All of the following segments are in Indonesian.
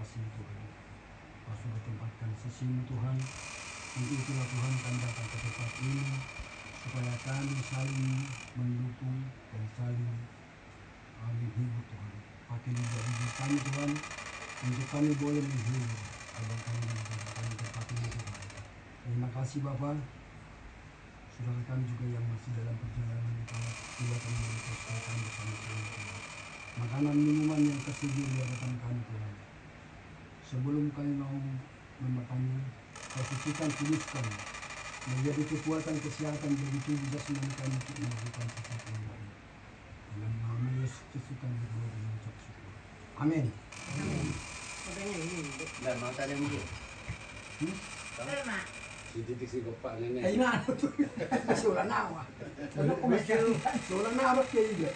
kasih Tuhan. Kau sudah tempatkan sisimu Tuhan. Untuk itulah Tuhan kami datang ke tempat ini, supaya kami saling mendukung dan saling menghibur Tuhan. Pakai lidah kami Tuhan, untuk kami boleh menghibur abang kami dan saudara kami tempat ini Tuhan. Terima kasih Bapa. Saudara kami juga yang masih dalam perjalanan di bawah, juga kami menyelesaikan bersama kami Tuhan. Makanan minuman yang tersedia di hadapan kami Tuhan. Sebelum kami mau memakannya, kau sucikan, kuduskan, menjadi kekuatan kesehatan bagi tubuh jasmani kami untuk melakukan sesuatu yang baik. Dalam nama Yesus Kristus kami berdoa dan mengucap syukur. Amin. Amin. Katanya ini. Enggak mau tanya dia. Terima. Si titik si bapak nenek. Eh, nah, sudah nama. Sudah nama kayak juga.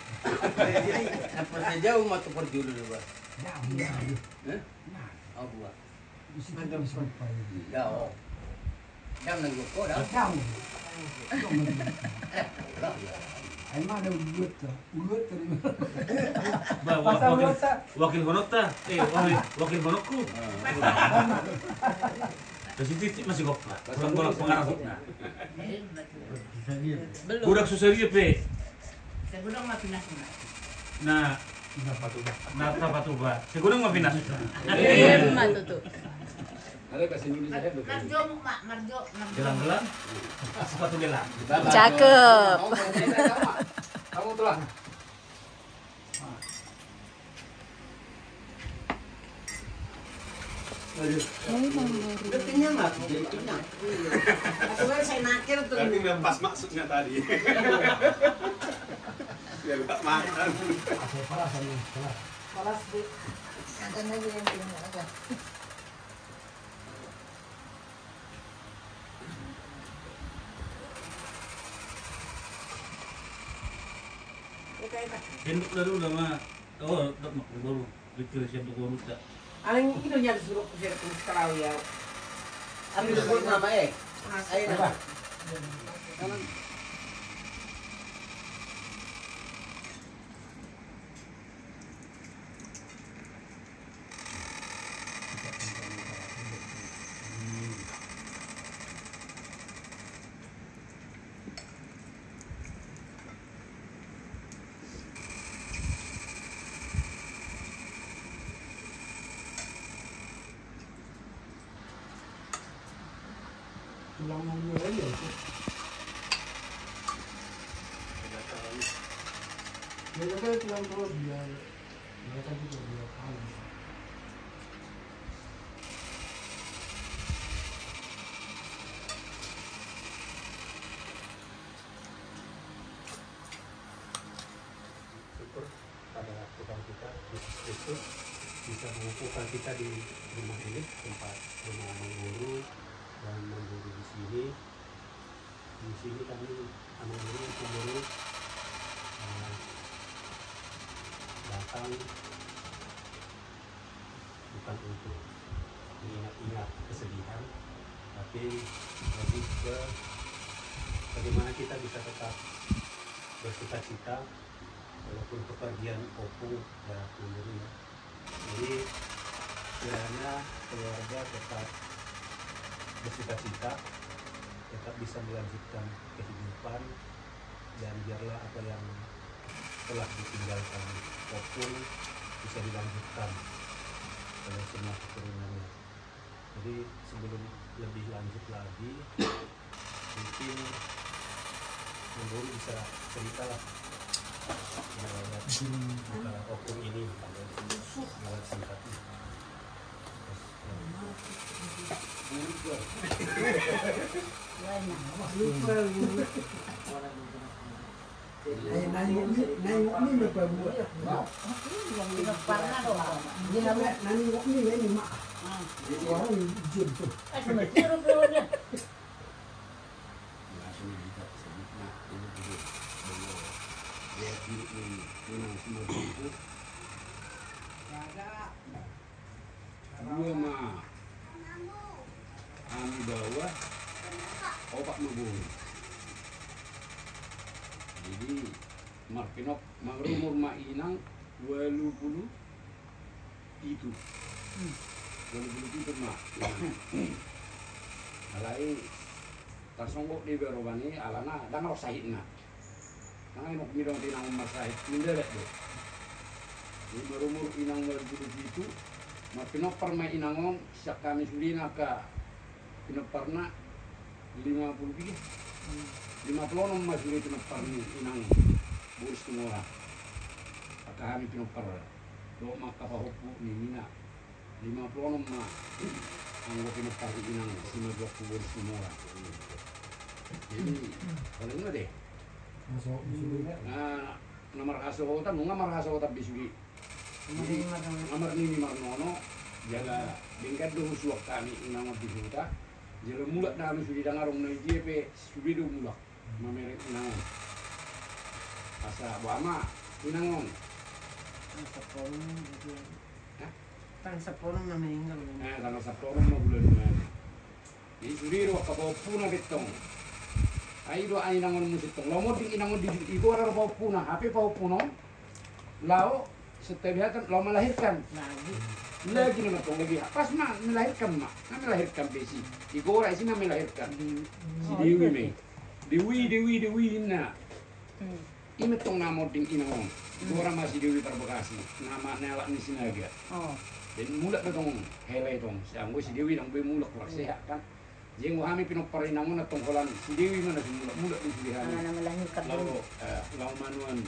Jadi apa jauh mata perju dulu, Pak. Jauh. Nah, oh buat. Isi dalam sampai. Jauh. Jam nang kok dah. Jauh. Ay mana ulut terima. Wakil honok ta? Wakil honokku. Terus titik masih gopa. Orang pengarahnya. Belum. Budak susah dia pe. Segudang mah pindah sunat. Nah, nata patuba. Segudang mah pindah. Mah tuh. Ada bahasa Indonesia ada. Marjo mak, marjo. Gelang-gelang. Sepatu gelang. Cakep. Kamu telah. Udah kenyang lah, jadi kenyang. Sebenarnya saya nakir tuh. Tapi udah pas maksudnya tadi. Biar tak makan. Kelas di. Ada lagi yang belum ada. Henduk dulu udah mah. Oh, tak mau baru. Pikir siapa baru tak. Aling itu yang disuruh ke sekolah ya. Ambil sebut nama Ayo nama. Tulangan dia ya itu. Ya kan tulang perut dia. Mereka juga dia tahu. Syukur pada Tuhan kita Yesus Kristus bisa mengukuhkan kita di rumah ini, tempat rumah guru dan mengguru di sini. Di sini kami anak guru datang bukan untuk mengingat-ingat kesedihan, tapi lebih ke bagaimana kita bisa tetap bersukacita walaupun kepergian opung dan memberi. Jadi kiranya keluarga tetap bersukacita, tetap bisa melanjutkan kehidupan, dan biarlah apa yang telah ditinggalkan opung bisa dilanjutkan oleh semua keturunannya. Jadi sebelum lebih lanjut lagi, mungkin Guru bisa cerita lah lewat opung ini lewat singkatnya. Nani berapa buat? Yang pernah dong. Dia nani ini mak. Orang jin tuh. Sebenarnya dia. Dua mah anu bawah opak mabung. Jadi markinok marumur ma inang 20 itu. bulu itu mah. Alai tasonggok di berobani alana dan harus sahidna. Nang inok mirong tinang masahid mindelet do. Di merumur inang berbulu itu, mapinok perma inangon sak kami sulina ka pinok perna 50 biji. 56 mas sulina pinok perni inang buris tumora. Kami pinok per do maka pahopu ni mina 56 ma anggo pinok per inang sima dok buris tumora. Jadi kalau ini deh. Masuk di Nah, nomor kasota nunga mar kasota bisuri. Jadi nomor ini marnono jaga bengkat do suak kami inang bisuta. Jelo mulak kami sudi dangarong na JP sudi do mulak. Mamerek inang. Asa buama inangon. Tang sepuluh na meninggal. Karena Sabtu orang bulan bulan. Jadi sudi do kapopuna betong. Ai do ai nangon musitong. Lomo ding inangon di igo ara popuna, ape popuno. Lao setiap hari lo melahirkan. Lagi nama tong lagi. Pas mah melahirkan mah. Melahirkan besi. Igo ora sini melahirkan. Si Dewi me. Dewi inna. Ini tong namo ding inangon. Igo ora masih Dewi Perbekasi. Nama nela ni sinaga. Oh. Dan mulak na tong hele tong. Sianggo si Dewi nang be mulak kurang sehat kan. Jeng kami pinok parinangon na tongkolan si Dewi mana si mulak di sini. Ana melahirkan dulu. Lau manuan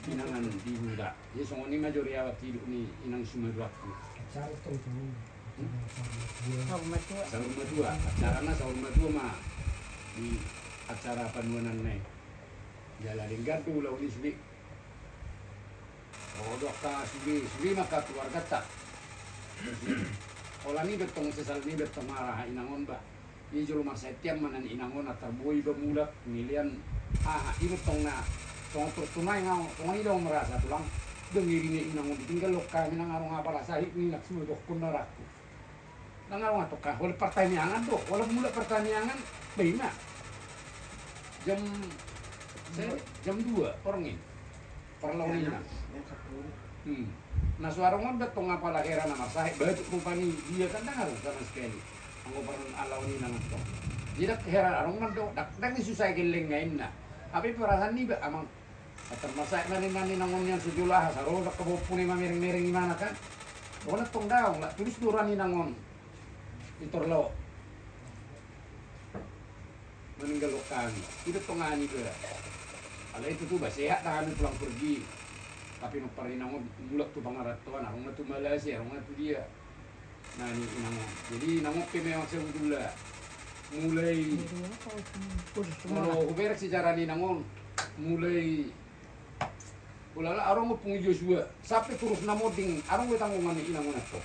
inangan di muda. Jadi songoni majori awak hidup ni inang sumaduakku. Cari tong tong. Sahur matua. Sahur madua. Acarana sahur madua mah di acara panuanan nih. Jalan linggar tu lau ni suli. Oh doka suli maka keluarga tak. Olah ni betong sesal ni betong marah inangon ba. Ini jolo masa tiap mana inangon atar boy bemulak milian ini betong na tong pertunai ngau tong ini dong merasa tulang dengiri ni inangon tinggal lokal minang arong apa rasa ini nak semua dok pun naraku. Nang arong atau kah oleh pertanyaan dok, oleh mulak pertanyaan bina jam 2 orang ini perlawanan. Nah suarongan betong apa lahiran nama sahib batu kupani dia kan dengar sama sekali. Anggo pernah alawani nang to. Jadi heran arongan do dak susah geleng ngain na. Tapi perasaan ni ba amang termasak nani nangonnya sejulah saro dak kebopune miring-miring gimana kan. Ona tong daong lah tulis durani nangon. Itorlo. Meninggal kami. Itu tongani be. Ala itu tuh sehat dah kami pulang pergi. Tapi no parinangon mulak tu pangaratuan arong tu Malaysia arong tu dia. Nah ini inangon. Jadi inangon pe memang sebetulnya mulai kalau uber secara inangon mulai ulala arong pungi Joshua sampai terus namoding arong tanggungan inangon atau.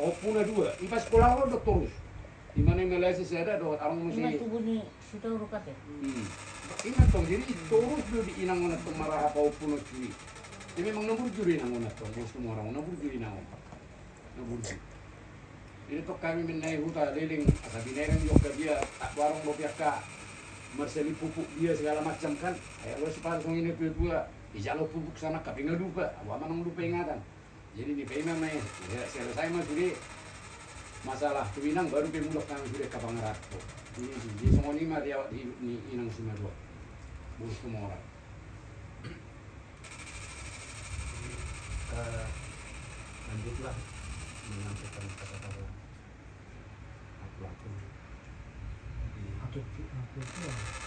Oh puna 2. Ipas sekolah lo terus. Di mana Malaysia saya ada dot arong mesti. Ini tubuh ni sudah urukat ya. Ingat dong, jadi terus dulu di inangon atau marah apa pun curi. Jadi memang nabur juri inangon atau bos semua orang nabur juri inangon. Nabur juri. Ini tuh kami menaik hutan liling, asal binarang juga dia tak warung bopiak ka, merseli pupuk dia segala macam kan. Ayo lo sepatu ini dua, ijalo pupuk sana tapi nggak lupa, awak mana lupa ingatan. Jadi di payment nih, selesai mah juri masalah tuinang baru pemulak kami sudah kapangarat. Ini di semua ini mah dia di inang Sumatera, bos semua orang. Lanjutlah menyampaikan kata-kata pelaku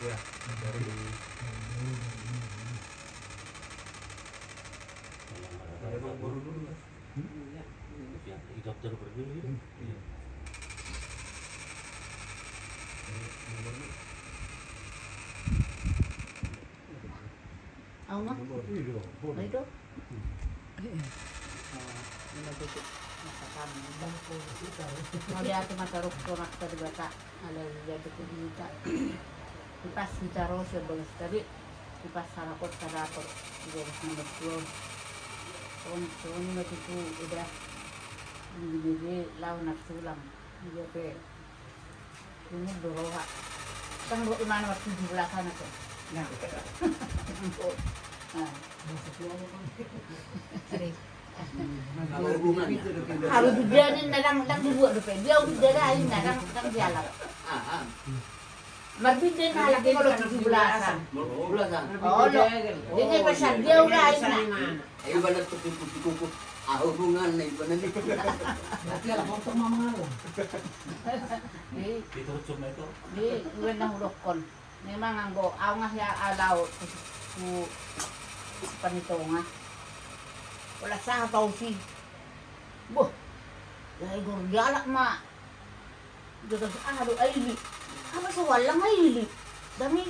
ya dari Memang baru dulu kan? Ya, dokter berdiri itu. Auma? Itu? Mau dia tu mata rukun nak terbaca ada jadi kita kipas bicara sebelum tadi kipas sarakot juga nomor 2 tahun nanti tu udah jadi lawan nak sulam dia pe ini doroha kan lu mana waktu 17-an tu nah Apa hubungannya? Harus bidanin nadang dibuat dope. Dia bidadain nadang jalan. Ah, Marbidin halak kalau 17-an. bulasan. Oh, lo. Jadi pasal dia udah na. Ayo banat kuku. Ah, hubungan na iba na ni. Itu cuma itu. Di gue nang lokon. Memang anggo awas ya alaw ku panito nga. Wala sa tao si. Boh. Dahil gor galak ma. Dagas ado ay. Apa sa walang ay. Dami.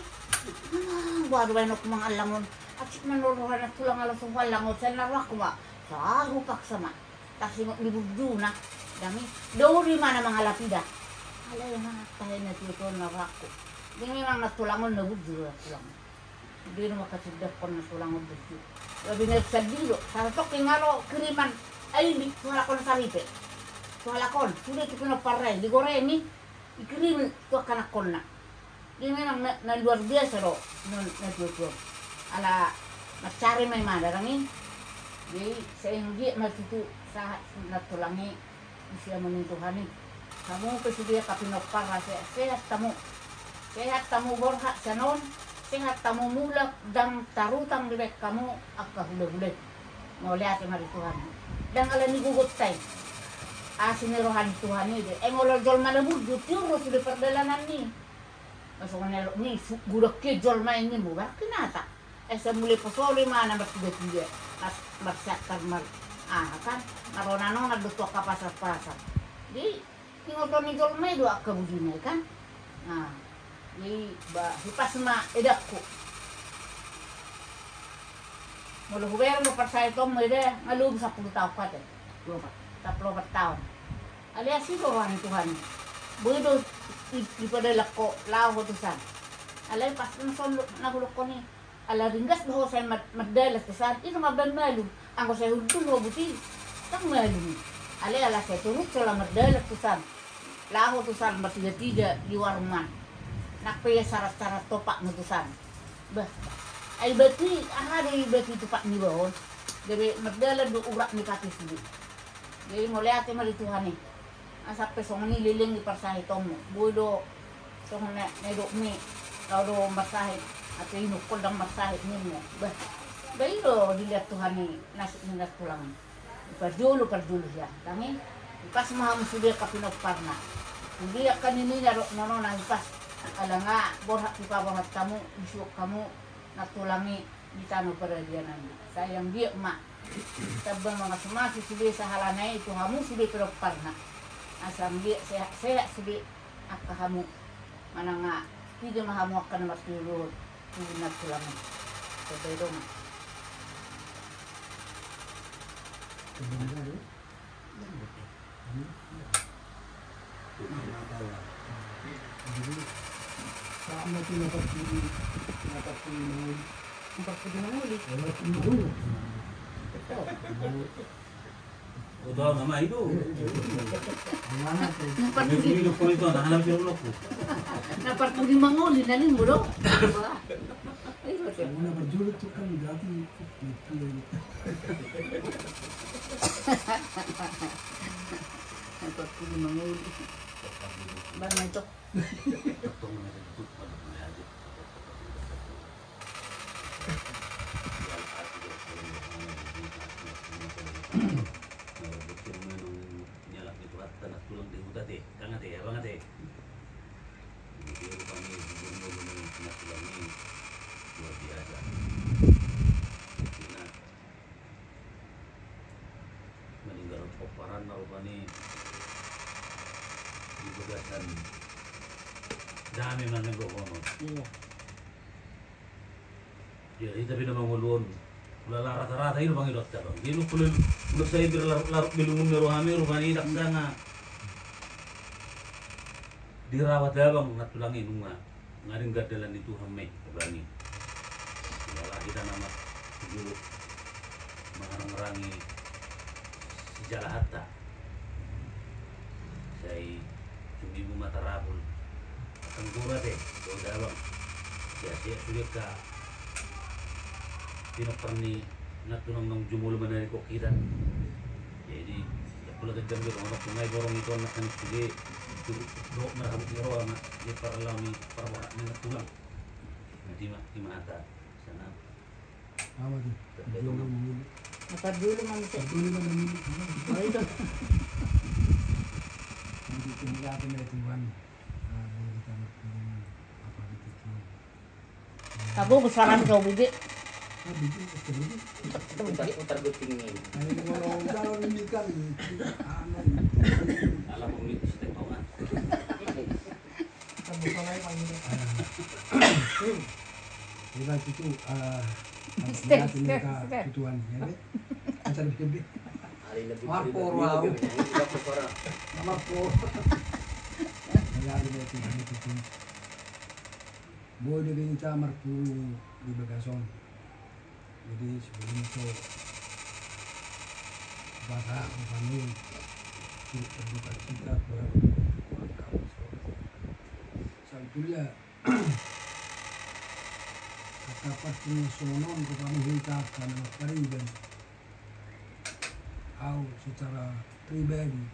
Baru ba nok mga alangon. At manuruhan at tulang alam sa walangon sa narak ma. Sa paksa ma. Tasingok libudyo na. Dami. Daw di mana mga lapida. Alay na tayo na tito na rako. Di memang natulangon na budyo na tulangon. Hindi na makasidak ko na tulangon budyo. Labi na sa dilo. Sa tok ingaro kiriman. Ay, wala ko na saripe. Wala ko. Sulit ko na paray. Di ko rin ni. Ikirim to kanakon na. Di memang na luar biasa ro. Na tuto. Ala macari may madarangin. Di sa hindi matutu sa natulangi. Siya manintuhanin. Kamu kesudia kapinokar sehat tamu borha sanon sehat tamu mulak dan tarutang direk kamu akka hule-hule mau lihat mari Tuhan dan ala ni gugut tay asin rohani Tuhan ni engolol jol malabud jutiro sudah perjalanan ni masuk nelo ni gudak ke jol main ni mu kinata esa mulai posori mana bertiga as bersakar mar kan maronano nagduto ka pasar-pasar di tinggal ni jol may dua ka budinay kan nah ni ba hipas ma edakku mulu huwer mo persay tom mo ide ngalub 10 taon ka te 10 tahun alias ito orang Tuhan bodo ipadala ko lao tusan alay pas nahulok ko ni ala ringgas do say maddalas tusan ito maban malu ang ko say hudun mo buti tang malu alay ala say turut sala maddalas tusan lao tusan bertiga-tiga di warman nakpaya syarat-syarat topak mutusan. Bah, ay bati, dari bati topak ni bawon. Dari magdala do urak ni kati sili. Jadi mulai ate mali Tuhan ni. Asap pesong ni liling di parsahi tomo. Budo song na do mi. Law do marsahi ate inukol dang marsahi ni mo. Bah, bayro dilihat Tuhan ni nasib ni tulang. Pardulu siya. Tangi pas maham sudah kapinokparna. Hindi akan ini naro nono na pas. Ala nga, borhak ipabangat kamu, isyuk kamu, natulangi di tanah peradianan. Sayang dia mak. Tabang mga sumasi sudah sa halanay, itu kamu sudah perokpar na. Asam dia sehat sudah akka kamu. Mana nga, tidak mahamu akan matulog, sudah natulangi. Sabay dong. Sama tu dapat pilih mangul. Empat puluh mangul. Udah nama itu. Mana tu? Ini ko ito nahanap yung ulo ko. Napart puluh mangul dinaling mo do. Mana berjulut tu kan jadi itu. Napart puluh mangul. Mana itu? meninggal koparan narupani dibegasan dami man nagkokono. Iya. Jadi tapi na mangulon lala rata-rata itu bang dokter bang. Di lu kulun saya larut bilungun merohami rupani dakdanga dirawat bang natulangi nunga ngaring gadalan itu hame berani. Lala kita nama dulu mengarang-arangi sejarah hatta. Saya cumi bu mata rabul akan gura deh udah bang ya sudah ka tinok perni natunang nang jumul manay ko kita Jadi kalau kita ambil orang sungai borong itu anak kan jadi do merabuk nero anak dia para lami para orang ini pulang nanti di mata sana Apa tuh? Dulu memilih. Matar dulu manusia. Dulu memilih. Oh itu. Jadi tinggal dengan Tuhan. Kita apa gitu. Kamu besaran kau bibi. Bikin sendiri. Putar gutingin. Kalau ini kan alam umit istiqomah kita itu Step, step, mereka step. Tuhan ya deh. Acar bikin Hari lebih Marpor, wow. nama po. Malalim itu itu. Boy dia kita marpu di Bagason. Jadi sebelum itu bahasa kami terbuka kita berangkat. Sabtunya dapat penyesuaian kepada kita karena kariban atau secara pribadi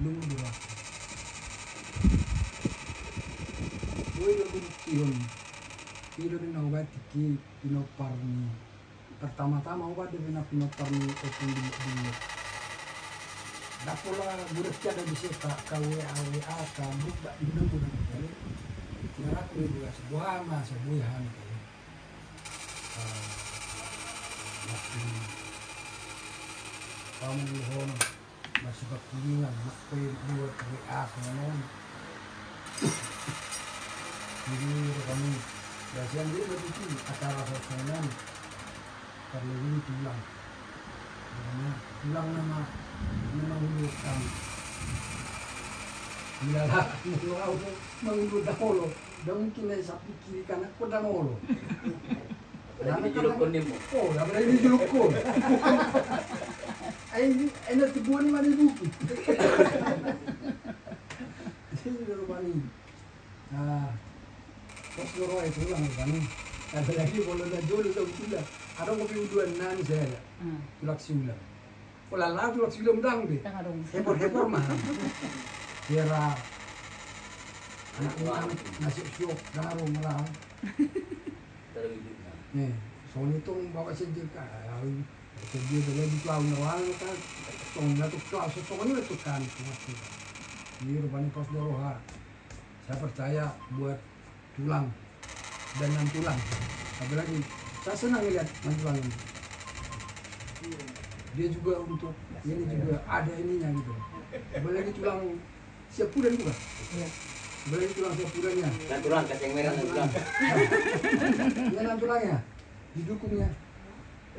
belum berlaku. Boleh lebih kion, kion ini obat ki pinoparni. Pertama-tama obat dengan pinoparni itu dulu. Dapola buruknya ada bisa KWA kamu tak guna-guna kali. Nyarak juga sebuah masa buahan. Masih kamu luhon masih berkuliah masih buat WA kawan. Jadi kami biasanya dia begitu acara sosialan terlebih tulang. Tulang nama mengundur kami. Biarlah mengundur dahulu. Dan mungkin dari sapi kiri kanan pun dahulu. Lagi juluk kuning mo. Oh, dapat ini juluk kun. Ini tibuan mana buku. Ini rumah ini. Pas loro itu lang kan. Ada lagi boleh dah jual itu sudah. Ada kopi uduan nani saya. Tulak siulang. Pola lah tulak siulang dang deh. Hepor mah. Kira anak nasib syok daru malah. Nih, soalnya itu bawa sendiri kan, sendiri boleh dikelau orang kan, soalnya tuh kelau, soalnya itu kan, ini rupanya pas doroha, saya percaya buat tulang dan nan tulang, apalagi saya senang lihat nan tulang ini, dia juga untuk ini juga ada ininya gitu, apalagi tulang siap pudan juga. Beli tulang sepudannya. Dan tulang kacang merah dan tulang. Dengan tulangnya, didukungnya.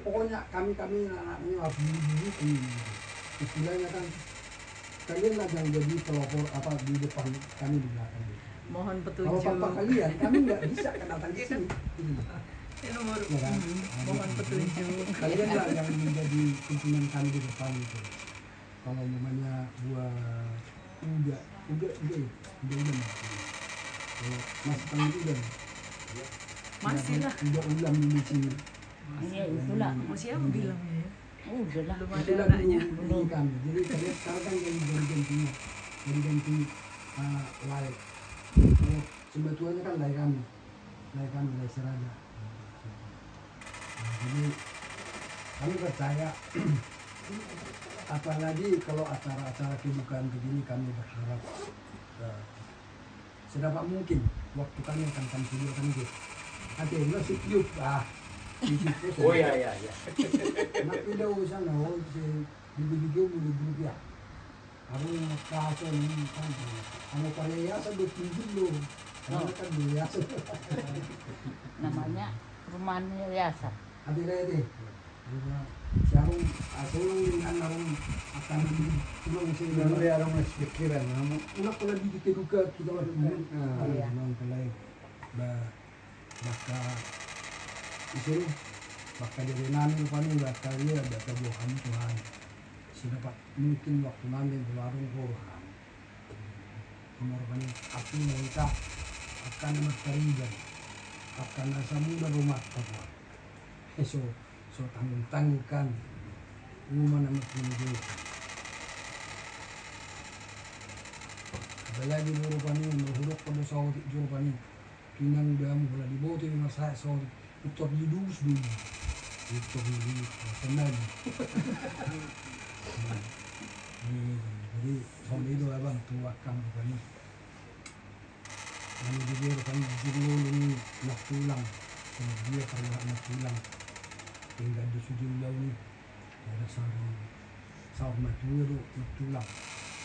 Pokoknya kami anak-anaknya harus didukung. Istilahnya kan kalian lah yang jadi pelopor apa di depan kami di belakang. Mohon Kalau petunjuk. papa kalian, kami nggak bisa datang di sini. Nomor Ya kan? mohon petunjuk. Kalian lah yang menjadi pimpinan kami di depan itu. Kalau namanya buat udah masih panggil udah Masih lah. udah ulang di sini. Iya itulah. Mau siapa bilangnya ya? Udah lah. Belum ada Itulah anaknya. dulu kami. Jadi kalian sekarang kan jadi ganti layak. Kalau sebetulnya kan layak kami layak serada. Jadi kami percaya apalagi kalau acara-acara kebukaan begini kami berharap sedapat mungkin waktu kami akan kami sediakan itu nanti masuk YouTube Oh iya. nak tidak usah no si video ya aku kaso ini kan kamu karya sebut dulu karena kan biasa Namanya Rumah Yayasan. ada lagi siapa aku dengan orang akan tulung sehingga Lalu ada mas pikiran, namun unak pala di duka kita wala Iya. nang kalay baka isu baka dari namin kami baka dia baka bukan Tuhan sidapat mungkin waktu namin berlarung Tuhan kemarin api mereka akan berkariban akan rasa muda rumah Tuhan so tanggung-tangguhkan Umuman naman pinigil. Balagi buru pani berhuruf pada saudi juru pani. Kinang damu bola di bote dengan saya saudi. Utok di dus dulu. Utok di senang. Jadi saudi itu abang tua kang pani. Kami juga kan jurulung nak tulang. Dia pernah nak tulang. Tinggal di sujud jauh ni. Ada sama tulang nak tulang.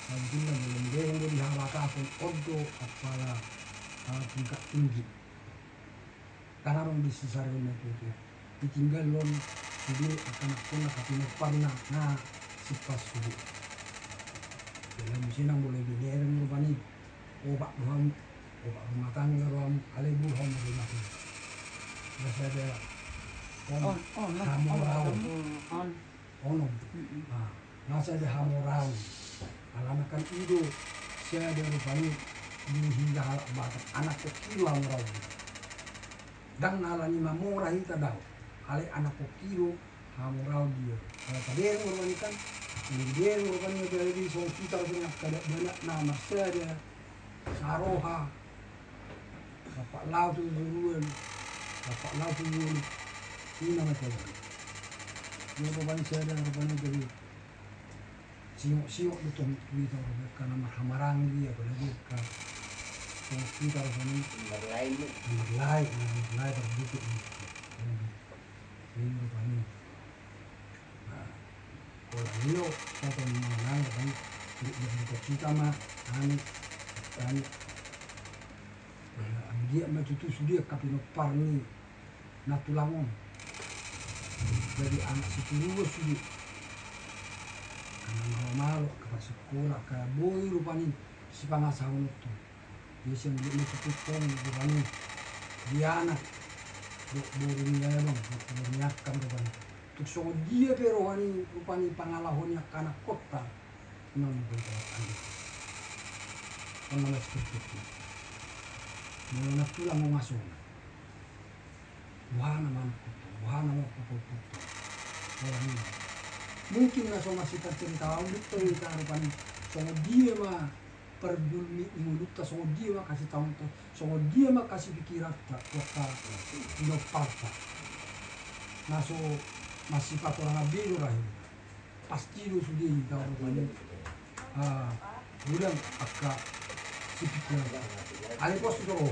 Alhamdulillah belum dia yang diharapkan odo kepala tingkat tinggi. Karena orang di sisarin itu ditinggal lon jadi akan kena katanya pernah nah sipas sudah. Dalam sinang boleh dilereng rupani obat doang obat rumah tangga doang alebu hom rumah. Masih ada hamorau masih ada hamorau. Alanakan itu saya ada rupanya hingga bakat anak kecil orang dan alani mamurah itu tahu ale anak kecil hamurau dia kalau tadi yang rupanya kan dia rupanya dari soal kita punya kada banyak nama saya ada saroha bapak laut tu duluan bapak laut tu duluan ini nama saya dia rupanya saya ada rupanya dari siok itu kita karena hamarang dia apalagi kan kita rasanya berlai terbuka ini rupanya kalau ini atau menang kan berbuka cita mah kami dia macam itu sudah kapino parni natulangon dari anak sepuluh sudah malu ke sekolah ke boy rupanya si pangasahun itu dia sih dia cukup rupanya dia anak burungnya bang bernyakan rupanya untuk soal dia perohani rupanya pengalahannya karena kota memang berkaitan karena seperti itu mana tulang mau masuk wahana mana mau kutu orang ini mungkin lah sama si cerita audit cerita harapan sama dia mah peduli mulut tak sama dia mah kasih tahu tak sama dia mah kasih pikiran tak kota noparta naso masih pat orang abis lah pasti lu sudah tahu harapan udah agak si pikiran ada pos itu loh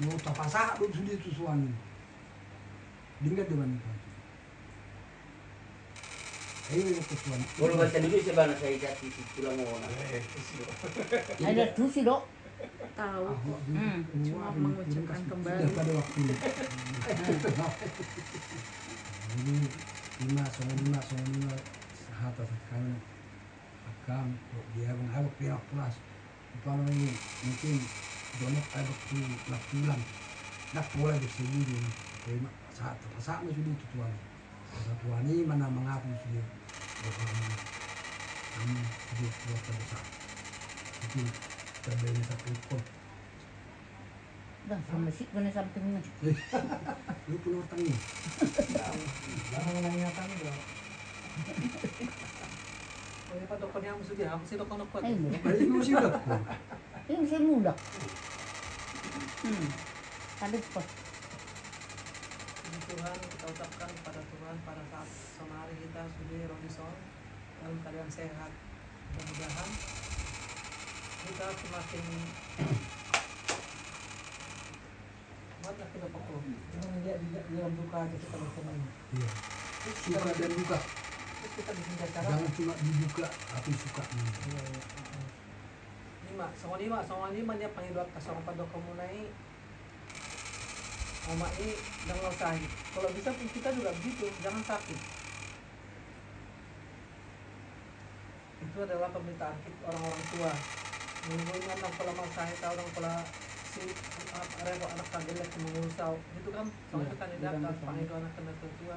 mau tak pasah lu sudah tu suami dengar dewan Kalau baca dulu sebenarnya saya jadi tulang ngona. Ada tuh sih dok. Tahu kok. Cuma mengucapkan kembali. Pada waktu ini. Jadi 5 sahata sekarang akan dia mengawak pihak plus. Kalau ini mungkin donat ada tulang. Nak boleh bersembunyi. Terima saat sudah itu tuan. Tuan ini mana mengaku sudah. Kami sudah keluarga besar. Itu terbaiknya satu ekor. Dah sama sih kena samping ni. Lu keluar tangi. Jangan nanya kami dong. Ini pak dokter yang sudah, aku sih dokter kuat. Balik lu sih dah. Ini masih muda. Ada pot. Tuhan kita ucapkan kepada Tuhan pada saat sama hari kita sudah Robinson dalam keadaan sehat, mudah-mudahan kita semakin banyak kita pokok jangan dia dalam duka aja kita berteman. Iya. Suka dan duka. Terus kita bikin cara Jangan cuma dibuka tapi suka. Sama lima dia panggil doa kasong pada komunai. Oma ini jangan sakit. Kalau bisa kita juga begitu, jangan sakit. Itu adalah permintaan orang-orang tua. Mengumpulkan anak pola masai tahu orang pola si anak kagelet mengusau. Itu kan soalnya kita tidak panggil anak kena tua.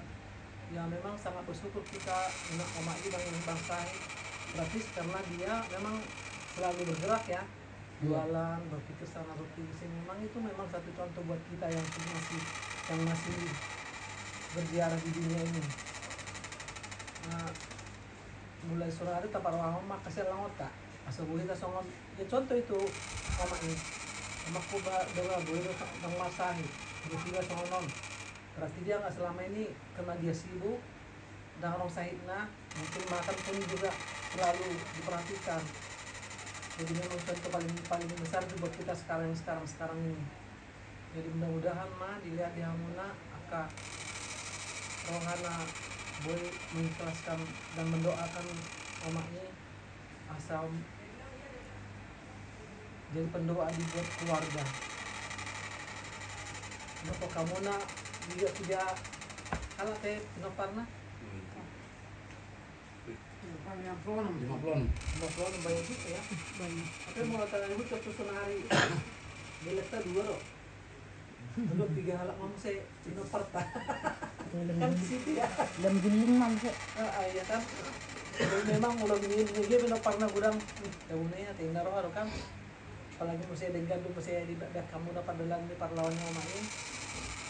Ya memang sangat bersyukur kita anak oma ini bangun bangsai. Berarti karena dia memang selalu bergerak ya. Jualan, berpikir sana berpikir sini, memang itu memang satu contoh buat kita yang masih berziarah di dunia ini. mulai sore hari tapar mama kasih langot kak asal boleh tak songon ya contoh itu mama ini mamaku bawa boleh nang masahi tiba songon berarti dia nggak selama ini karena dia sibuk dan orang sahidna mungkin makan pun juga selalu diperhatikan. Jadi memang contoh paling besar itu buat kita sekarang ini. Jadi mudah-mudahan mah dilihat di hamuna aka rohana boleh mengikhlaskan dan mendoakan omaknya asal jadi pendoa dibuat keluarga. Kenapa kamu nak tidak kalah teh pinoparna? 50 banyak juga ya. Banyak. Tapi mau tanya ibu susun hari. Deleta 2 loh. Dulu 3 halak mam saya pinoparta. Kan di situ ya. Dalam giling mam sih. Iya kan. Jadi memang udah begini dia pinoparna gudang. Daunnya tinggal roh kan. Apalagi mesti dengan dulu mesti di kamu dapat dalam di parlawannya omanya.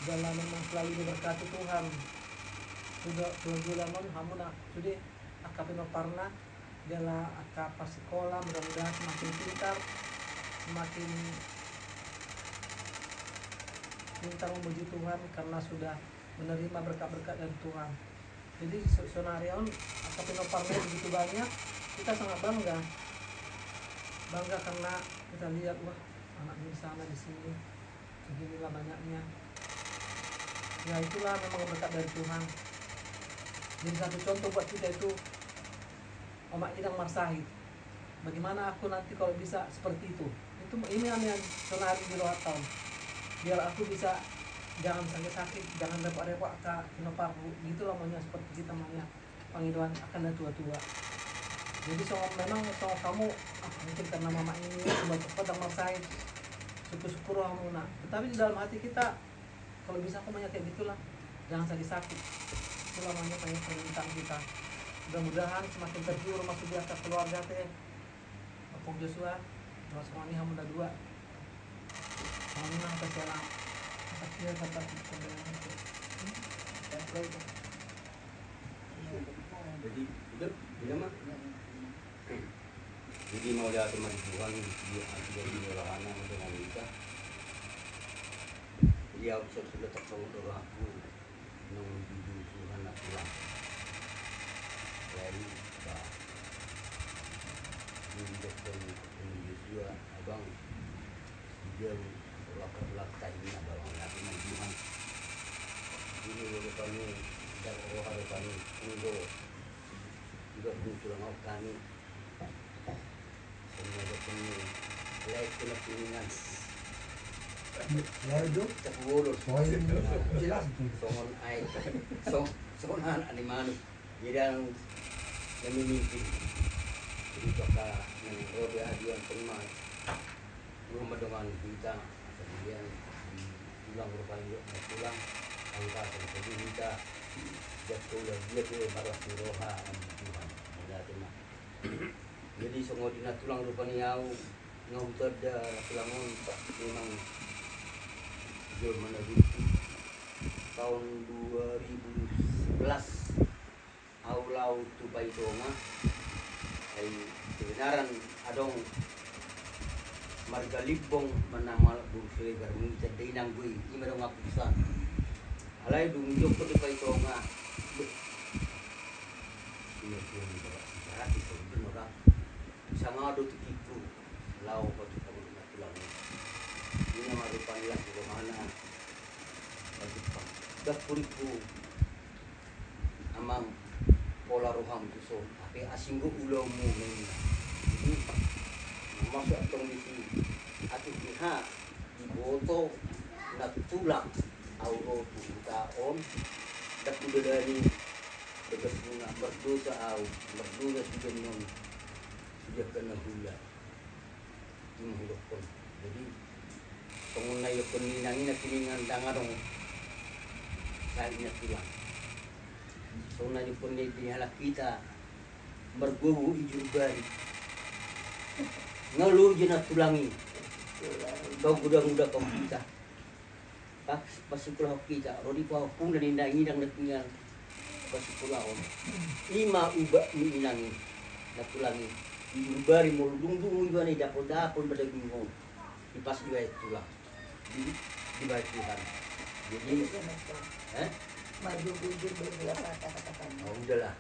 Jalan memang selalu diberkati Tuhan. Sudah 2 bulan kamu nak sudah akap pinoparna dialah akap pas sekolah mudah-mudahan semakin pintar semakin pintar memuji Tuhan karena sudah menerima berkat-berkat dari Tuhan. Jadi sonarion akap pinoparna begitu banyak kita sangat bangga karena kita lihat wah anak di sana di sini beginilah banyaknya ya itulah memang berkat dari Tuhan. Jadi satu contoh buat kita itu Omak Idang Marsahid. Bagaimana aku nanti kalau bisa seperti itu. Ini yang senari di luar tahun. Biar aku bisa jangan sakit-sakit, jangan repot-repot akak pinoparhu. Gitulah maunya seperti kita maunya panggilan akan tua-tua. Jadi memang soal kamu mungkin karena mama ini coba cepat dan Marsahid. Syukur-syukur kamu nak. Tetapi di dalam hati kita kalau bisa aku maunya kayak gitulah. Jangan sakit-sakit. Itulah namanya permintaan kita. Mudah-mudahan semakin tergiur masuk di atas keluarga teh. Bapak Joshua, Mas Roni hamun dah 2. Kami nak terjalan. Kecil kata Jadi udah mah. Jadi mau lihat teman Tuhan jadi orang dengan kita. Dia sudah tertahu doa aku menuju Tuhan aku lah. Lalu bah menjadikan Yesus abang dia belakang ini abang lagi Tuhan. Ini lepas ni dah orang lepas ni tunggu juga pulang kami. Semua lepas ni lain kena piringan. Lalu Terburuk. poin jelas itu. Songon air, songan animal. Jadi yang mimpi. Jadi kita yang dia hadiah semua. Rumah dengan kita. Kemudian pulang berpaling pulang. Angka seperti kita. Jatuh dia tu maras roha Tuhan. Jadi semua dina tulang rupanya ngau terda tulangon memang mana tahun 2011 aulau tupai tonga ay kebenaran adong marga libong manamal busre garmi tadai nanggui imadong akusan alay dungjok ko tupai tonga ini cara itu benar sangado tikitu lau ko tupai tulang ini marupan lah bagaimana dapuriku amang pola roham tu so tapi asinggo ulomu ni masuk atong di sini atu diha di boto nak tulang auro tu taon dak udari tegas bunga berdosa au berdosa sudah non sudah kena gula dimulukon jadi pengunai peninangin piningan dangarong kalinya tulang. Sona ni pun ni dihalak kita bergubu ijurban. Ngeluh je nak tulangi. Kau muda-muda kau kita. Pas sekolah kita, rodi kau pun dan indah dan tinggal. pasipulaon ima uba inangi natulangi ibari mo lungdung iba ni dapol-dapol badaging mo ipas juga tulang di bait Tuhan jadi maju bujur beberapa kata-kata. oh udahlah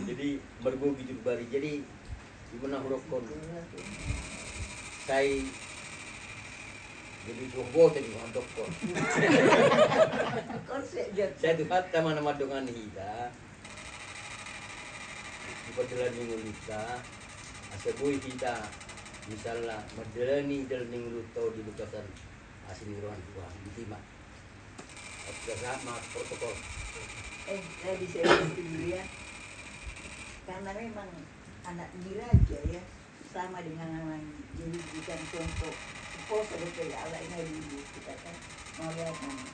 jadi bergo bujur bari jadi gimana hurufkon saya jadi bobo tadi mandok ko Konsep jat. saya tuh kata mana madongan hita di padalan mingulita asabui kita misalnya madelani dal minguluto di lukasan asli ruang Tuhan ditima sama protokol Tadi saya itu dulu ya. Karena memang anak diraja ya sama dengan anak jadi bukan contoh poso betul ya Allah ini dulu kita kan mau lihat mana.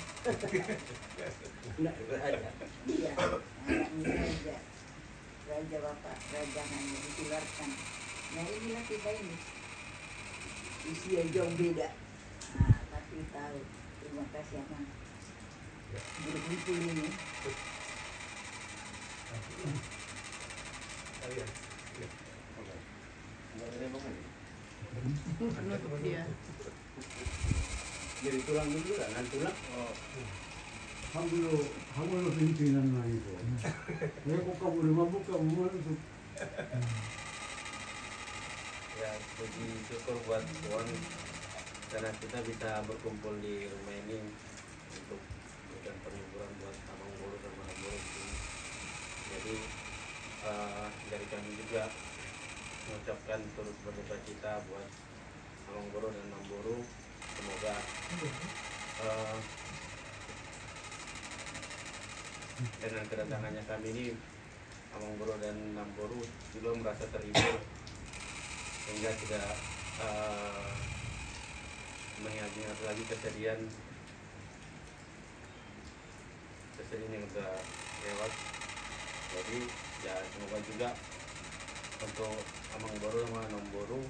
nak aja Iya, anaknya raja, raja bapak, raja hanya ditularkan. Nah inilah kita ini usia jauh beda. Nah tapi tahu terima kasih Abang. Berkumpul ini. Dia. jadi tulang dulu kan tulang Hamul pimpinan na ito. Kaya kung kamu mabuk kamu itu. Ya, puji syukur buat Tuhan karena kita bisa berkumpul di rumah ini untuk memberikan penghiburan buat Abang Boru dan Abang Boru di sini. Jadi dari kami juga mengucapkan turut berduka cita buat Abang Boru dan Abang Boru. Semoga dengan kedatangannya kami ini Abang Boru dan Abang Boru juga merasa terhibur sehingga tidak mengingat lagi kesedihan yang sudah lewat. Jadi ya semoga juga untuk Abang Boru sama Abang Boru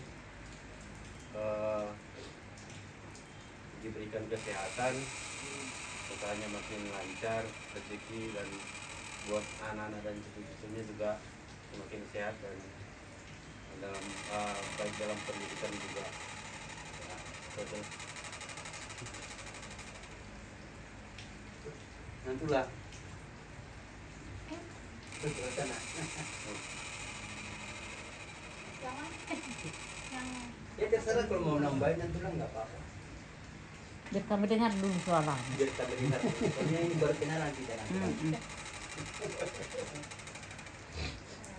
diberikan kesehatan, usahanya makin lancar, rezeki, dan buat anak-anak dan cucu-cucunya juga semakin sehat dan dalam baik dalam pendidikan juga. Ya, betul. nantulah betul sana ya terserah kalau mau nambahin nantulah nggak apa-apa Biar kami dengar dulu suaranya. biar kita melihat soalnya ini baru kenalan kita nanti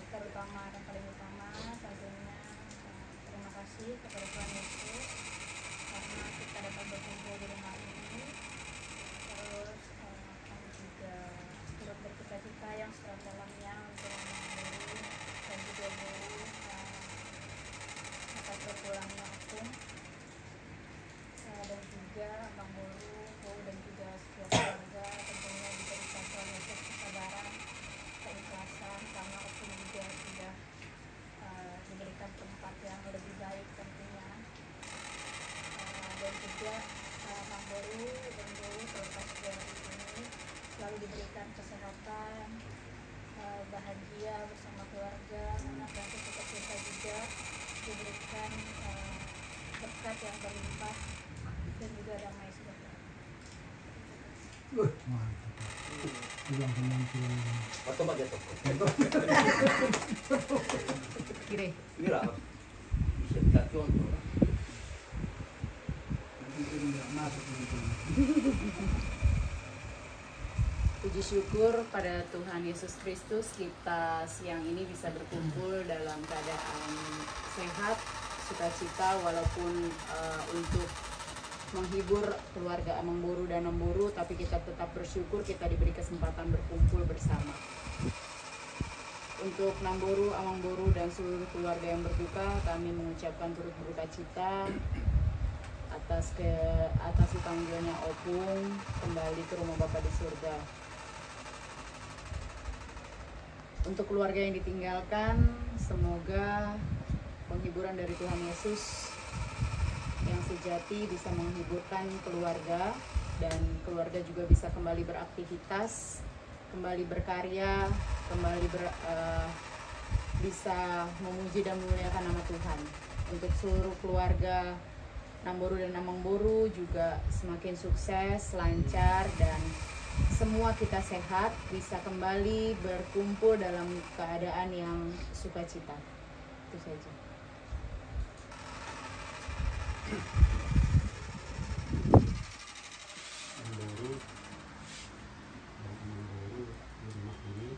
Terutama dan paling utama tentunya terima kasih kepada Tuhan Yesus karena kita dapat berkumpul di rumah ini. Terus kami juga turut berduka cita yang sedalam-dalamnya untuk Abang Boru dan juga Boru atas berpulangnya Opung dan juga Abang Boru dan juga setiap keluarga tentunya diberikan Tuhan Yesus kesabaran, keikhlasan karena Opung juga sudah diberikan tempat yang lebih baik tentunya. Dan juga Abang Boru dan Boru terlepas dari ini selalu diberikan kesehatan, bahagia bersama keluarga, anak dan cucu kita juga diberikan berkat yang berlimpah dan juga damai sejahtera. Mantap. Bilang penampilan. atau pak jatuh Kiri. ini lah bisa kita contoh lah Nanti tidak masuk itu. Puji syukur pada Tuhan Yesus Kristus, kita siang ini bisa berkumpul dalam keadaan sehat, sukacita, walaupun untuk menghibur keluarga Abang Boru dan Abang Boru, tapi kita tetap bersyukur kita diberi kesempatan berkumpul bersama. Untuk Abang Boru, Abang Boru dan seluruh keluarga yang berduka, kami mengucapkan turut berduka cita atas dipanggilnya Opung kembali ke rumah Bapa di surga. Untuk keluarga yang ditinggalkan, semoga penghiburan dari Tuhan Yesus yang sejati bisa menghiburkan keluarga dan keluarga juga bisa kembali beraktivitas kembali berkarya, kembali bisa memuji dan memuliakan nama Tuhan. Untuk seluruh keluarga Namboru dan Namangboru juga semakin sukses, lancar, dan semua kita sehat, bisa kembali berkumpul dalam keadaan yang sukacita. Itu saja. Namboru dan Namangboru di rumah ini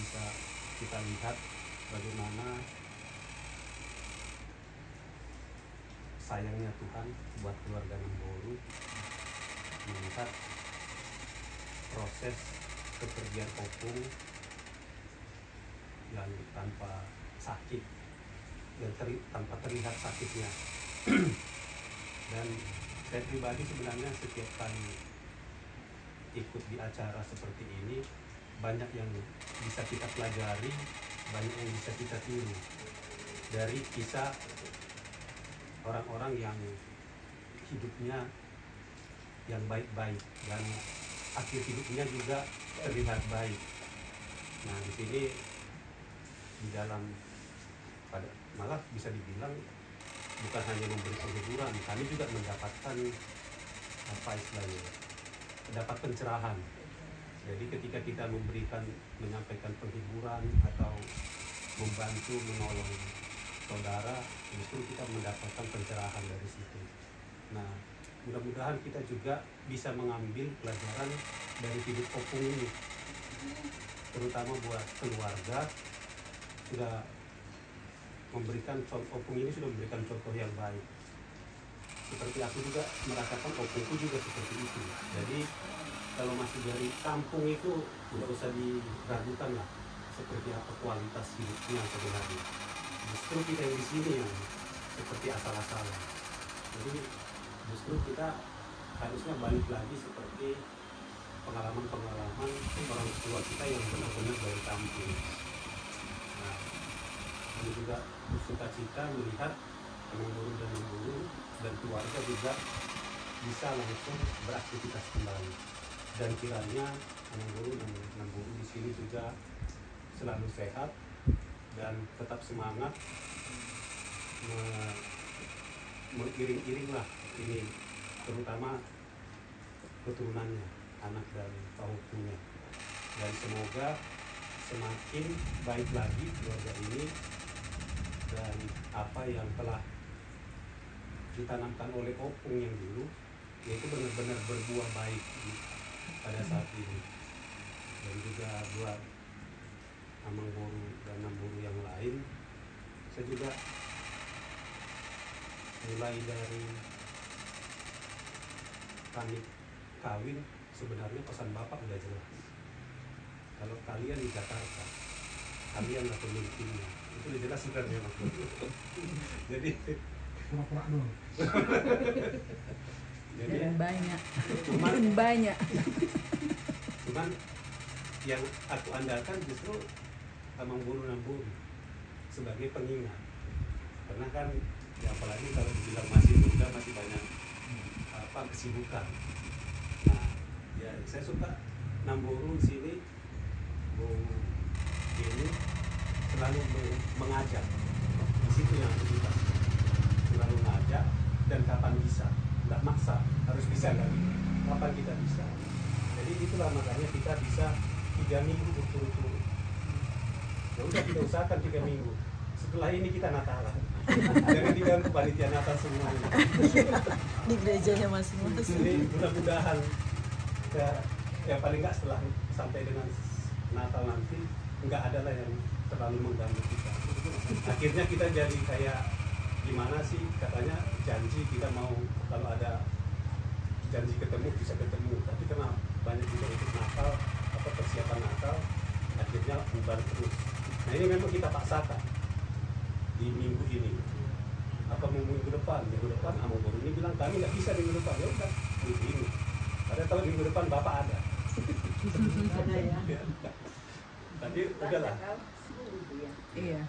bisa kita lihat bagaimana sayangnya Tuhan buat keluarga Namboru, melihat proses kepergian Opung yang tanpa sakit, yang tanpa terlihat sakitnya. Dan saya pribadi sebenarnya setiap kali ikut di acara seperti ini, banyak yang bisa kita pelajari, banyak yang bisa kita tiru dari kisah orang-orang yang hidupnya yang baik-baik dan akhir hidupnya juga terlihat baik. Nah, di sini di dalam malah bisa dibilang bukan hanya memberi penghiburan, kami juga mendapatkan apa istilahnya, dapat pencerahan. Jadi ketika kita menyampaikan penghiburan atau membantu menolong saudara, justru kita mendapatkan pencerahan dari situ. Nah, mudah-mudahan kita juga bisa mengambil pelajaran dari hidup Opung ini, terutama buat keluarga. Opung ini sudah memberikan contoh yang baik. Seperti aku juga merasakan Opungku juga seperti itu. Jadi kalau masih dari kampung itu tidak usah diragukan lah seperti apa kualitas hidupnya sebenarnya. Justru kita yang di sini yang seperti asal-asalan. Jadi justru kita harusnya balik lagi seperti pengalaman-pengalaman orang tua kita yang benar-benar dari kampung. Nah, ini juga bersuka cita melihat Namboru dan Namboru dan keluarga juga bisa langsung beraktivitas kembali. Dan kiranya Namboru dan Namboru di sini juga selalu sehat dan tetap semangat mengiring-iring lah ini, terutama keturunannya, anak dan pahukunya. Dan semoga semakin baik lagi keluarga ini, dan apa yang telah ditanamkan oleh Opung yang dulu, yaitu benar-benar berbuah baik pada saat ini. Dan juga buat Namangboru dan Namboru yang lain, saya juga mulai dari kami kawin, sebenarnya pesan Bapak udah jelas. Kalau kalian di Jakarta, kalian lah pemimpinnya. Itu udah jelas sebenarnya Mas. Jadi pura-pura dulu. Jadi banyak. Cuman yang aku andalkan justru Namangboru sebagai pengingat. Karena kan ya apalagi kalau dibilang masih muda, masih banyak kesibukan. Nah, ya saya suka Namboru sini ini selalu mengajak. Di situ yang aku suka. Selalu mengajak dan kapan bisa. Nggak maksa, harus bisa kan? Kapan kita bisa. Jadi itulah makanya kita bisa 3 minggu berturut-turut. Ya udah kita usahakan 3 minggu. Setelah ini kita Natalan. Jangan diganggu panitia Natal semuanya. Di gerejanya masing-masing. Jadi mudah-mudahan ya paling nggak setelah sampai dengan Natal nanti nggak ada lah yang terlalu mengganggu kita. Akhirnya kita jadi kayak gimana sih, katanya janji kita mau kalau ada janji ketemu bisa ketemu, tapi karena banyak juga ikut Natal atau persiapan Natal akhirnya bubar terus. Nah ini memang kita paksakan di minggu ini. Apa minggu depan Namboru ini bilang kami nggak bisa minggu depan, ya udah minggu ini. Padahal kalau minggu depan Bapak ada. Ada ya. Tapi udahlah. Iya.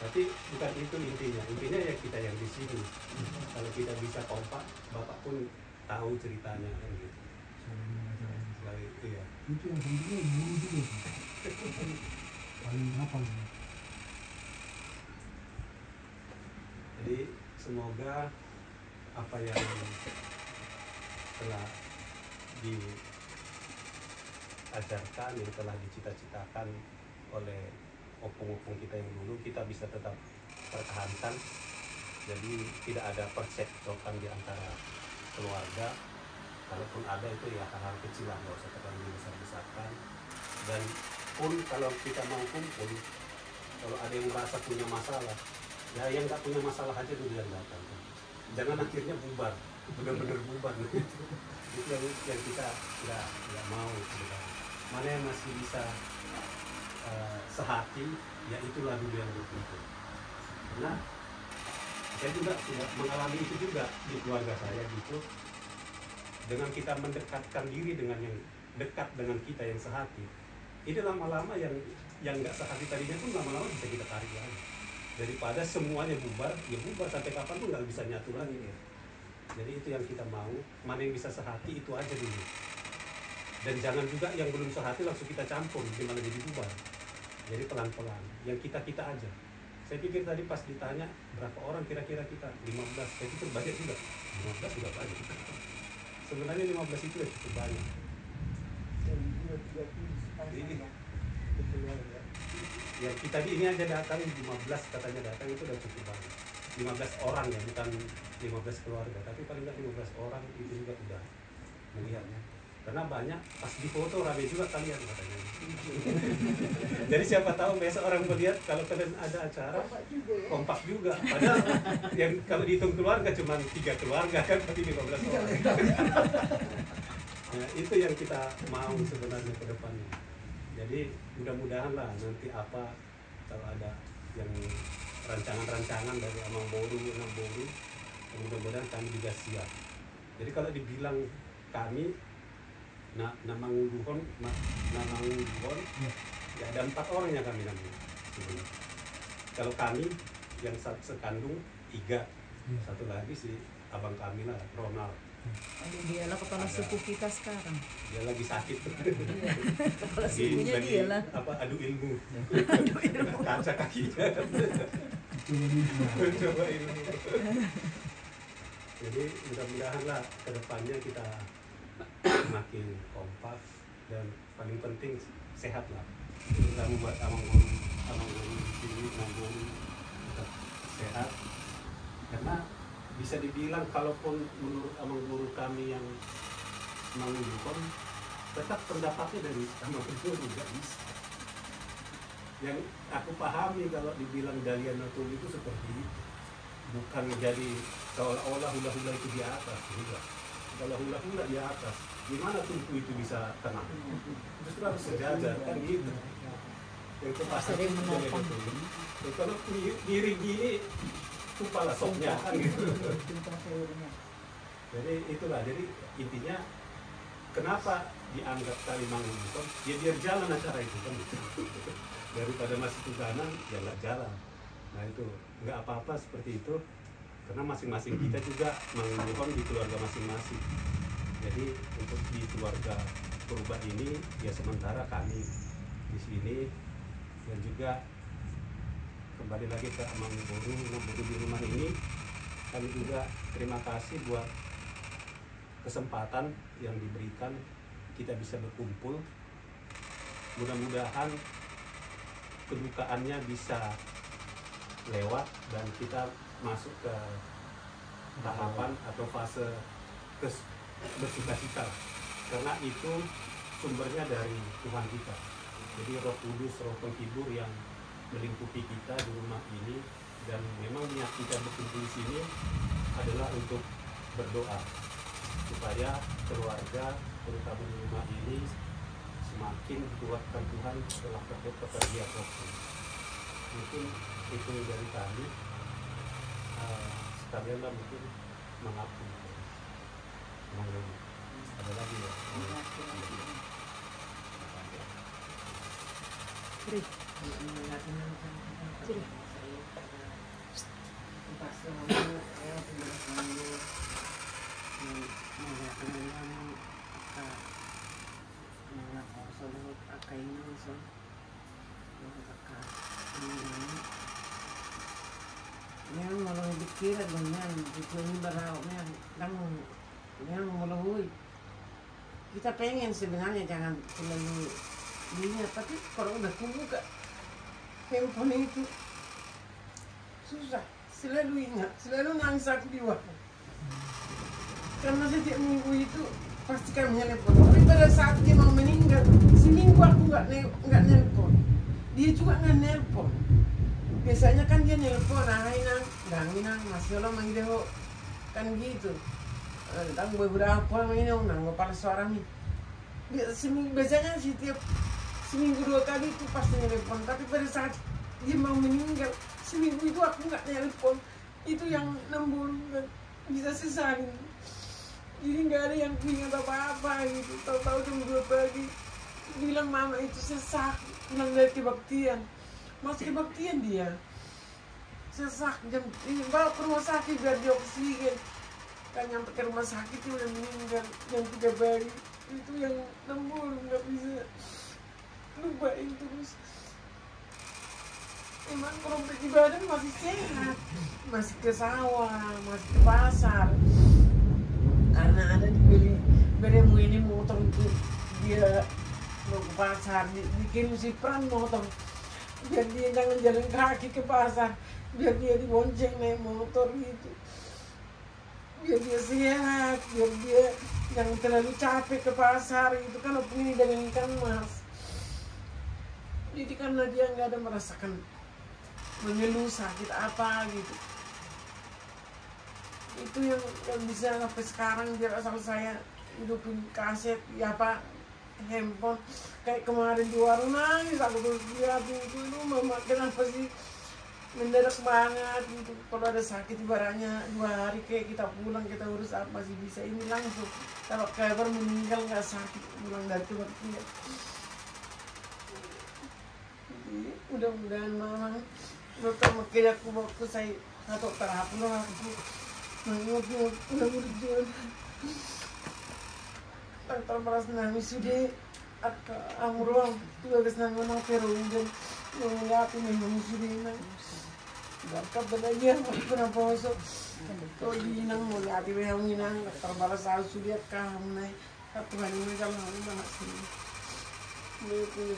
Tapi bukan itu intinya. Intinya ya kita yang di sini. Kalau kita bisa kompak, Bapak pun tahu ceritanya kan gitu. kalau dengan acara ini. Selain itu ya. Itu yang sebenarnya guru juga sih. Paling hafal sih. Jadi semoga apa yang telah diajarkan, yang telah dicita-citakan oleh opung-opung kita yang dulu, kita bisa tetap pertahankan. Jadi tidak ada percekcokan di antara keluarga. Kalaupun ada itu ya hal-hal kecil lah, nggak usah terlalu besar-besarkan. Dan pun kalau kita mau kumpul, kalau ada yang merasa punya masalah, ya yang nggak punya masalah aja dulu yang datang. Jangan akhirnya bubar, benar-benar bubar. Itu yang kita nggak mau sebenarnya. Mana yang masih bisa sehati, ya itulah dulu yang berkumpul. Karena saya juga sudah mengalami itu juga di keluarga saya gitu. Dengan kita mendekatkan diri dengan yang dekat dengan kita yang sehati, itu lama-lama yang nggak sehati tadinya pun lama-lama bisa kita tarik lagi. Daripada semuanya bubar, ya bubar sampai kapan pun nggak bisa nyatu lagi ya. Jadi itu yang kita mau, mana yang bisa sehati itu aja dulu. Dan jangan juga yang belum sehati langsung kita campur, gimana jadi bubar. Jadi pelan-pelan, yang kita-kita aja. Saya pikir tadi pas ditanya berapa orang kira-kira kita, 15, saya pikir banyak juga. 15 juga banyak. Sebenarnya 15 itu ya cukup banyak. Jadi, ya kita di ini aja datang 15 katanya datang itu udah cukup banyak. 15 orang ya, bukan 15 keluarga, tapi paling nggak 15 orang itu juga udah melihatnya. Karena banyak pas di foto rame juga kalian katanya. Jadi siapa tahu besok orang melihat kalau kalian ada acara kompak juga. Padahal yang kalau dihitung keluarga cuma 3 keluarga kan, tapi 15 orang. Nah, itu yang kita mau sebenarnya ke depannya. Jadi mudah-mudahan lah nanti apa kalau ada yang rancangan-rancangan dari Amang Boru, mudah-mudahan kami juga siap. Jadi kalau dibilang kami Namangguhon ya ada 4 orang yang kami namanya sebenarnya. Kalau kami yang sekandung 3, satu lagi si abang kami lah, Ronald. Dia lah kepala suku kita sekarang. Dia lagi sakit. Kepala sukunya dia lah. Adu ilmu. Kaca kakinya. Coba ilmu. Jadi mudah-mudahan lah kedepannya kita makin kompak dan paling penting sehat lah. Kita membuat Amang Boru di sini, Amang Boru tetap sehat. Karena bisa dibilang kalaupun menurut Amang Boru kami yang mengunjukkan, tetap pendapatnya dari Amang Boru nggak bisa. Yang aku pahami kalau dibilang Dalian Natul itu seperti itu, bukan jadi seolah-olah hula-hula itu di atas juga. Kalau hula-hula di atas, gimana tungku itu bisa tenang? Justru harus sejajar kan gitu. Yang kepasar itu kalau miring gini, kepala sopnya kan gitu. Jadi itulah, jadi intinya kenapa dianggap Kalimangun itu? Ya biar jalan acara itu kan. Daripada masih tuganan, ya nggak jalan. Nah itu nggak apa-apa seperti itu. Karena masing-masing kita juga mengunjukkan di keluarga masing-masing. Jadi untuk di keluarga Purba ini ya sementara kami di sini, dan juga kembali lagi ke Amang Boru di rumah ini. Kami juga terima kasih buat kesempatan yang diberikan kita bisa berkumpul. Mudah-mudahan kedukaannya bisa lewat dan kita masuk ke tahapan atau fase bersukacita, karena itu sumbernya dari Tuhan kita. Jadi Roh Kudus, Roh Penghibur yang melingkupi kita di rumah ini, dan memang niat kita berkumpul di sini adalah untuk berdoa supaya keluarga terutama di rumah ini semakin kuatkan Tuhan setelah kepergian Rohku. Mungkin itu dari kami. Sekalianlah mungkin mengaku. Ada lagi ya? Ciri. soalnya akainya so kakak yang malah dikira dengan itu ini berauknya yang melalui kita pengen sebenarnya jangan selalu lihat, tapi kalau udah buka handphone itu susah, selalu ingat, selalu nangis aku di waktu karena setiap minggu itu pasti kami nelpon, tapi pada saat dia mau meninggal seminggu aku nggak nelpon, dia juga nggak nelpon. Biasanya kan dia nelpon, Inang, masih lo manggil kan gitu. Dan beberapa ini nang kepala suara nih. Biasanya setiap seminggu 2 kali itu pasti nelpon, tapi pada saat dia mau meninggal seminggu itu aku nggak nelpon. Itu yang nembul bisa sesalin. Jadi nggak ada yang ingat apa-apa gitu. Tahu-tahu jam 2 pagi bilang mama itu sesak, bilang dari kebaktian. Masih kebaktian dia sesak jam ini bawa ke rumah sakit biar dia oksigen, kan nyampe ke rumah sakit dia udah meninggal jam 3 pagi. Itu yang nembul nggak bisa lupain terus. Emang kalau pergi badan masih sehat, masih ke sawah, masih ke pasar karena ada dibeli beremu ini motor itu dia mau ke pasar dikirim si Pran motor biar dia jangan jalan kaki ke pasar, biar dia dibonceng naik motor gitu, biar dia sehat, biar dia jangan terlalu capek ke pasar gitu kan. Opung ini dengan ikan mas, jadi karena dia nggak ada merasakan mengeluh sakit apa gitu, itu yang bisa sampai sekarang dia asal saya hidupin kaset ya pak handphone. Kayak kemarin di warung nangis aku terus lihat itu mama kenapa sih mendadak banget gitu. Kalau ada sakit ibaratnya 2 hari kayak kita pulang kita urus apa sih bisa, ini langsung kalau kabar meninggal nggak sakit pulang dari tempat dia. Mudah-mudahan mama pertama kali aku waktu saya atau terhapus aku mengukur udah berjuang tanpa merasa nangis sudah amruang tuh agak senang mana perung dan mengapi memang sudah berkat belajar pernah posok kalau dinang mulai hati memang inang terbalas sudah kamu naik satu hari ini kalau mana sih betul.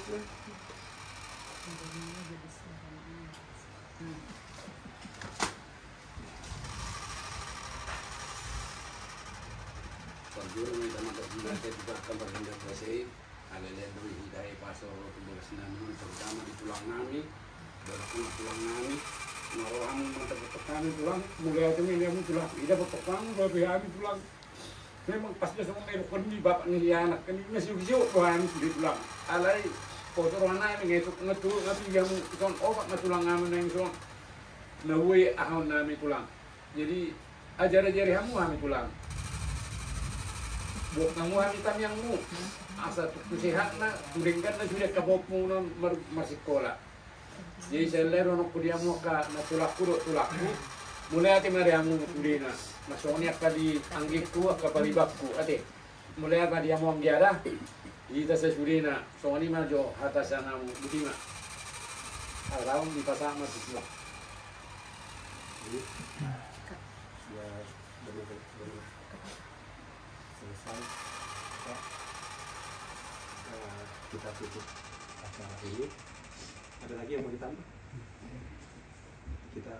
Paguro may tamagat nila kayo juga kabaranda kasi alalayan doon hidayah paso tubulas namin terutama di tulang namin berarti tulang namin narohan mo matagpatak kami tulang mulai ito may namin tulang ida patak kami babi kami tulang memang pas na sa mga meron kami bapak ni anak kami nasyugyo kami di tulang alay kotoran namin ngayon ngatulong natin yung ikon obat na tulang namin na yung ikon nahuwi ahon namin tulang jadi ajar-ajari hamu kami tulang buat kamu kami yang mu asa tu sehat na turingkan na sudah kabop mo na masih kola jadi saya lero no kudia mo ka na tulakku mulai ati mari amu kudina masoni akka di anggikku akka balibakku ate mulai apa dia mo anggiara kita sesurina soni majo hatasana mu budima alam di pasar masih tulak ya benar selesai ya. Kita tutup acara ini. Ada lagi yang mau ditambah? Kita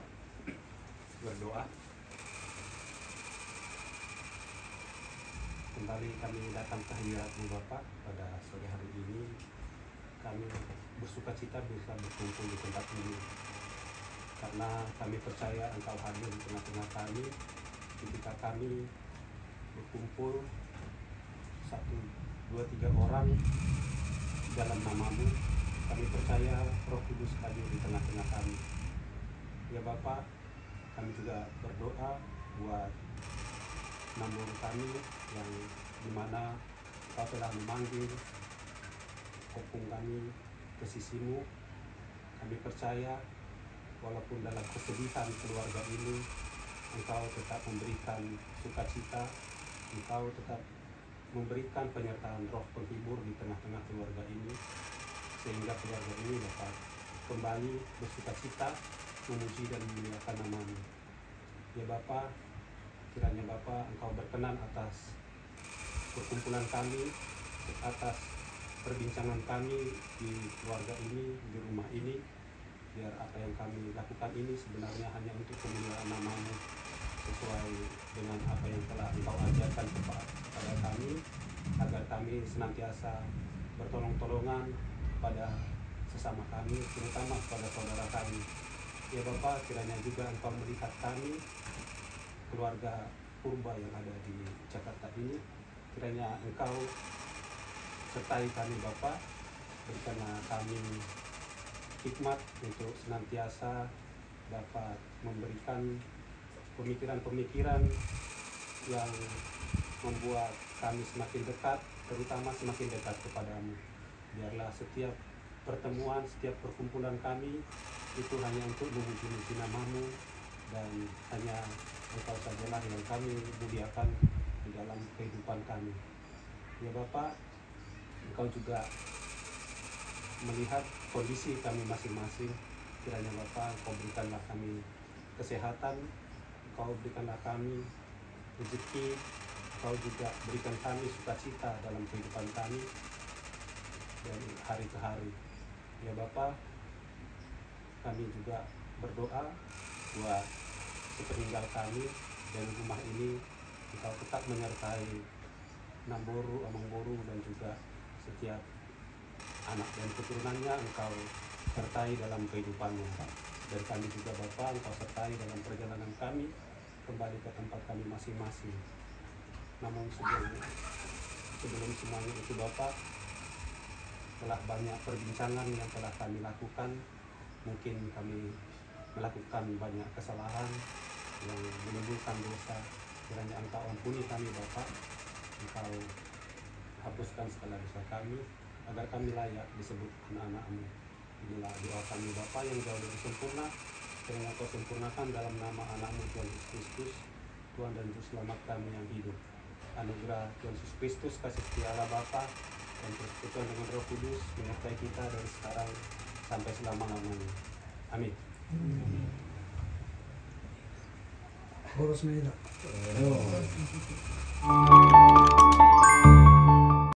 berdoa. Kembali kami datang ke hadiratmu Bapak pada sore hari ini. Kami bersukacita bisa berkumpul di tempat ini karena kami percaya Engkau hadir di tengah-tengah kami ketika kami berkumpul 1, 2, 3 orang dalam namamu. Kami percaya Roh Kudus hadir di tengah-tengah kami. Ya Bapak, kami juga berdoa buat nambur kami yang dimana Kau telah memanggil kopung kami ke sisimu. Kami percaya walaupun dalam kesedihan keluarga ini Engkau tetap memberikan sukacita, Engkau tetap memberikan penyertaan roh penghibur di tengah-tengah keluarga ini, sehingga keluarga ini dapat kembali bersukacita memuji dan memuliakan nama-Mu. Ya Bapa, kiranya Bapa Engkau berkenan atas perkumpulan kami, atas perbincangan kami di keluarga ini, di rumah ini, biar apa yang kami lakukan ini sebenarnya hanya untuk kemuliaan nama-Mu, sesuai dengan apa yang telah Engkau ajarkan kepada kami, agar kami senantiasa bertolong-tolongan pada sesama kami, terutama kepada saudara kami. Ya Bapa, kiranya juga Engkau melihat kami, keluarga Purba yang ada di Jakarta ini, kiranya Engkau sertai kami Bapa, berikanlah kami hikmat untuk senantiasa dapat memberikan pemikiran-pemikiran yang membuat kami semakin dekat, terutama semakin dekat kepadamu. Biarlah setiap pertemuan, setiap perkumpulan kami itu hanya untuk memuji nama-Mu, dan hanya Engkau sajalah yang kami muliakan di dalam kehidupan kami. Ya Bapa, Engkau juga melihat kondisi kami masing-masing. Kiranya Bapa, Engkau berikanlah kami kesehatan, Engkau berikanlah kami rezeki, Engkau juga berikan kami sukacita dalam kehidupan kami dari hari ke hari. Ya Bapa, kami juga berdoa buat sepeninggal kami dan rumah ini, Engkau tetap menyertai Namboru, Amangboru, dan juga setiap anak dan keturunannya. Engkau sertai dalam kehidupannya. Dan kami juga Bapa, Engkau sertai dalam perjalanan kami kembali ke tempat kami masing-masing. Namun sebelum semuanya itu Bapa, telah banyak perbincangan yang telah kami lakukan. Mungkin kami melakukan banyak kesalahan yang menimbulkan dosa. Kiranya Engkau ampuni kami Bapa, Engkau hapuskan segala dosa kami, agar kami layak disebut anak-anak-Mu. Inilah doa kami Bapa yang jauh dari sempurna. Kiranya Kau sempurnakan dalam nama anak-Mu Tuhan Yesus Kristus, Tuhan dan Juru Selamat kami yang hidup. Anugerah Tuhan Yesus Kristus, kasih setia Allah Bapa, dan persekutuan dengan Roh Kudus menyertai kita dari sekarang sampai selama-lamanya. Amin. Boros na yun.